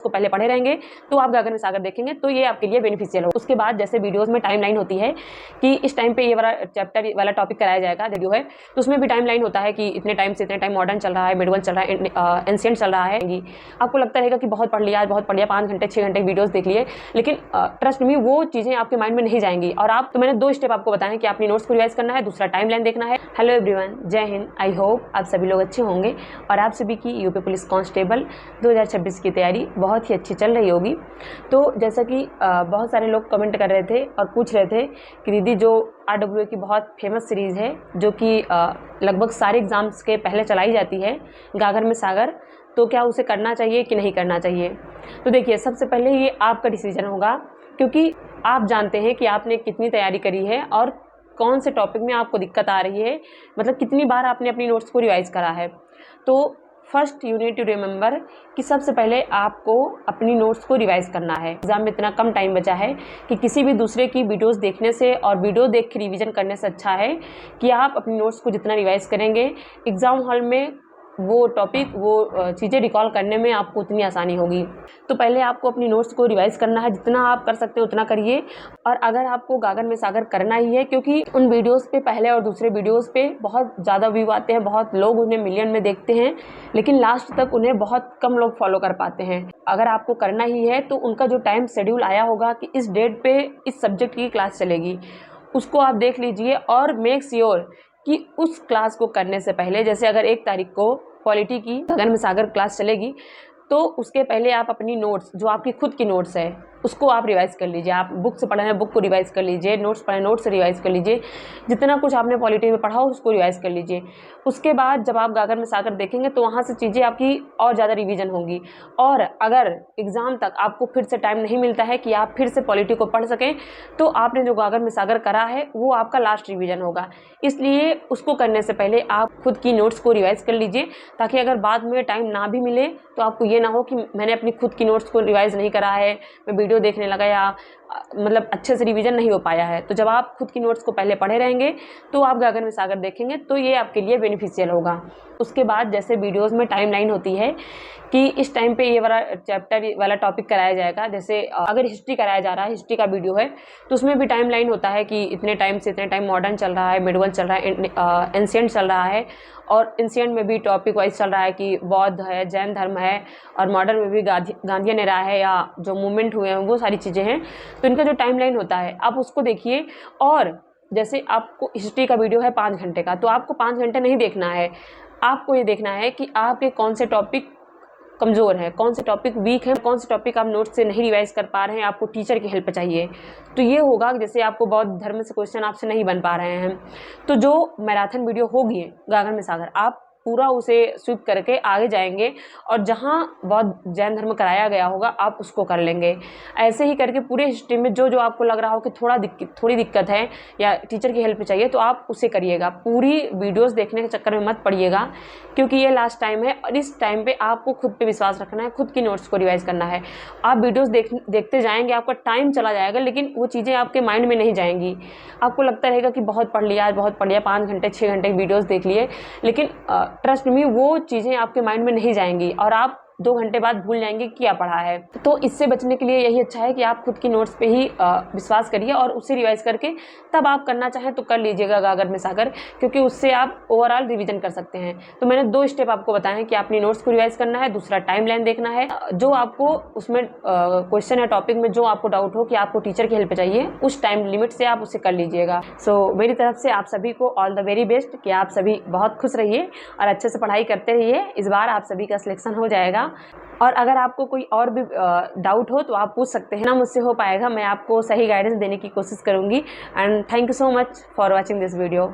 को पहले पढ़े रहेंगे तो आप गागर में सागर देखेंगे तो ये आपके लिए बेनिफिशियल हो। उसके बाद जैसे वीडियोस में टाइमलाइन होती है कि इस टाइम पे ये वाला चैप्टर वाला टॉपिक कराया जाएगा, वीडियो है तो उसमें भी टाइमलाइन होता है कि इतने टाइम से इतने टाइम मॉडर्न चल रहा है, मिडिवल चल रहा है, एंशिएंट चल रहा है। आपको लगता रहेगा कि बहुत पढ़ लिया, बहुत पढ़ लिया, 5 घंटे 6 घंटे वीडियोस देख लिए, लेकिन ट्रस्ट मी वो चीज़ें आपके माइंड में नहीं जाएंगी। और आप तो मैंने 2 स्टेप आपको बताएं कि अपनी नोट्स को रिवाइज करना है, दूसरा टाइमलाइन देखना है। हेलो एवरीवन, जय हिंद। आई होप आप सभी लोग अच्छे होंगे और आप सभी की यूपी पुलिस कांस्टेबल 2026 की तैयारी बहुत ही अच्छी चल रही होगी। तो जैसा कि बहुत सारे लोग कमेंट कर रहे थे और पूछ रहे थे कि दीदी जो RWA की बहुत फेमस सीरीज़ है जो कि लगभग सारे एग्ज़ाम्स के पहले चलाई जाती है, गागर में सागर, तो क्या उसे करना चाहिए कि नहीं करना चाहिए। तो देखिए, सबसे पहले ये आपका डिसीजन होगा, क्योंकि आप जानते हैं कि आपने कितनी तैयारी करी है और कौन से टॉपिक में आपको दिक्कत आ रही है, मतलब कितनी बार आपने अपनी नोट्स को रिवाइज करा है। तो first you need to remember कि सबसे पहले आपको अपनी नोट्स को रिवाइज करना है। एग्जाम में इतना कम टाइम बचा है कि किसी भी दूसरे की वीडियोस देखने से और वीडियो देख के रिवीजन करने से अच्छा है कि आप अपनी नोट्स को जितना रिवाइज करेंगे, एग्ज़ाम हॉल में वो टॉपिक, वो चीज़ें रिकॉल करने में आपको उतनी आसानी होगी। तो पहले आपको अपनी नोट्स को रिवाइज करना है, जितना आप कर सकते हो उतना करिए। और अगर आपको गागर में सागर करना ही है, क्योंकि उन वीडियोस पे, पहले और दूसरे वीडियोस पे बहुत ज़्यादा व्यू आते हैं, बहुत लोग उन्हें मिलियन में देखते हैं, लेकिन लास्ट तक उन्हें बहुत कम लोग फॉलो कर पाते हैं। अगर आपको करना ही है तो उनका जो टाइम शेड्यूल आया होगा कि इस डेट पे इस सब्जेक्ट की क्लास चलेगी, उसको आप देख लीजिए और मेक श्योर कि उस क्लास को करने से पहले, जैसे अगर 1 तारीख को पॉलिटी की गागर में सागर क्लास चलेगी, तो उसके पहले आप अपनी नोट्स, जो आपकी खुद की नोट्स है, उसको आप रिवाइज़ कर लीजिए। आप बुक से पढ़े हैं, बुक को रिवाइज़ कर लीजिए, नोट्स पढ़े, नोट्स से रिवाइज़ कर लीजिए, जितना कुछ आपने पॉलिटी में पढ़ा हो उसको रिवाइज़ कर लीजिए। उसके बाद जब आप गागर में सागर देखेंगे तो वहाँ से चीज़ें आपकी और ज़्यादा रिवीजन होंगी। और अगर एग्ज़ाम तक आपको फिर से टाइम नहीं मिलता है कि आप फिर से पॉलिटी को पढ़ सकें, तो आपने जो गागर में सागर करा है वो आपका लास्ट रिवीजन होगा। इसलिए उसको करने से पहले आप खुद की नोट्स को रिवाइज़ कर लीजिए, ताकि अगर बाद में टाइम ना भी मिले तो आपको ये ना हो कि मैंने अपनी खुद की नोट्स को रिवाइज़ नहीं करा है, मैं वीडियो देखने लगा या मतलब अच्छे से रिवीजन नहीं हो पाया है। तो जब आप खुद की नोट्स को पहले पढ़े रहेंगे तो आप गागर में सागर देखेंगे तो ये आपके लिए बेनिफिशियल होगा। उसके बाद जैसे वीडियोस में टाइमलाइन होती है कि इस टाइम पे ये वाला चैप्टर वाला टॉपिक कराया जाएगा, जैसे अगर हिस्ट्री कराया जा रहा है, हिस्ट्री का वीडियो है तो उसमें भी टाइमलाइन होता है कि इतने टाइम से इतने टाइम मॉडर्न चल रहा है, मिडिवल चल रहा है, एंशिएंट चल रहा है, और एंशिएंट में भी टॉपिक वाइज चल रहा है कि बौद्ध है, जैन धर्म है, और मॉडर्न में भी गांधीयन एरा है या जो मूवमेंट हुए हैं वो सारी चीज़ें हैं। तो इनका जो टाइमलाइन होता है आप उसको देखिए। और जैसे आपको हिस्ट्री का वीडियो है 5 घंटे का, तो आपको 5 घंटे नहीं देखना है, आपको ये देखना है कि आपके कौन से टॉपिक कमज़ोर है, कौन से टॉपिक वीक है, कौन से टॉपिक आप नोट से नहीं रिवाइज कर पा रहे हैं, आपको टीचर की हेल्प चाहिए। तो ये होगा जैसे आपको बौद्ध धर्म से क्वेश्चन आपसे नहीं बन पा रहे हैं, तो जो मैराथन वीडियो होगी गागर में सागर, आप पूरा उसे स्विप करके आगे जाएंगे और जहाँ बौद्ध जैन धर्म कराया गया होगा आप उसको कर लेंगे। ऐसे ही करके पूरे हिस्ट्री में जो जो आपको लग रहा हो कि थोड़ी दिक्कत है या टीचर की हेल्प चाहिए, तो आप उसे करिएगा। पूरी वीडियोस देखने के चक्कर में मत पड़िएगा, क्योंकि ये लास्ट टाइम है और इस टाइम पे आपको खुद पे विश्वास रखना है, खुद की नोट्स को रिवाइज करना है। आप वीडियोस देखते जाएंगे, आपका टाइम चला जाएगा, लेकिन वो चीज़ें आपके माइंड में नहीं जाएंगी। आपको लगता रहेगा कि बहुत पढ़ लिया, बहुत पढ़ लिया, 5 घंटे 6 घंटे वीडियोस देख लिए, लेकिन ट्रस्ट मी वो चीज़ें आपके माइंड में नहीं जाएंगी और आप 2 घंटे बाद भूल जाएंगे क्या पढ़ा है। तो इससे बचने के लिए यही अच्छा है कि आप खुद की नोट्स पे ही विश्वास करिए और उसे रिवाइज करके तब आप करना चाहें तो कर लीजिएगा गागर में सागर, क्योंकि उससे आप ओवरऑल रिवीजन कर सकते हैं। तो मैंने 2 स्टेप आपको बताए हैं कि अपनी नोट्स को रिवाइज करना है, दूसरा टाइमलाइन देखना है। जो आपको उसमें क्वेश्चन या टॉपिक में जो आपको डाउट हो कि आपको टीचर की हेल्प चाहिए, उस टाइम लिमिट से आप उसे कर लीजिएगा। सो मेरी तरफ से आप सभी को ऑल द वेरी बेस्ट, कि आप सभी बहुत खुश रहिए और अच्छे से पढ़ाई करते रहिए। इस बार आप सभी का सिलेक्शन हो जाएगा। और अगर आपको कोई और भी डाउट हो तो आप पूछ सकते हैं ना, मुझसे हो पाएगा, मैं आपको सही गाइडेंस देने की कोशिश करूँगी। And thank you so much for watching this video.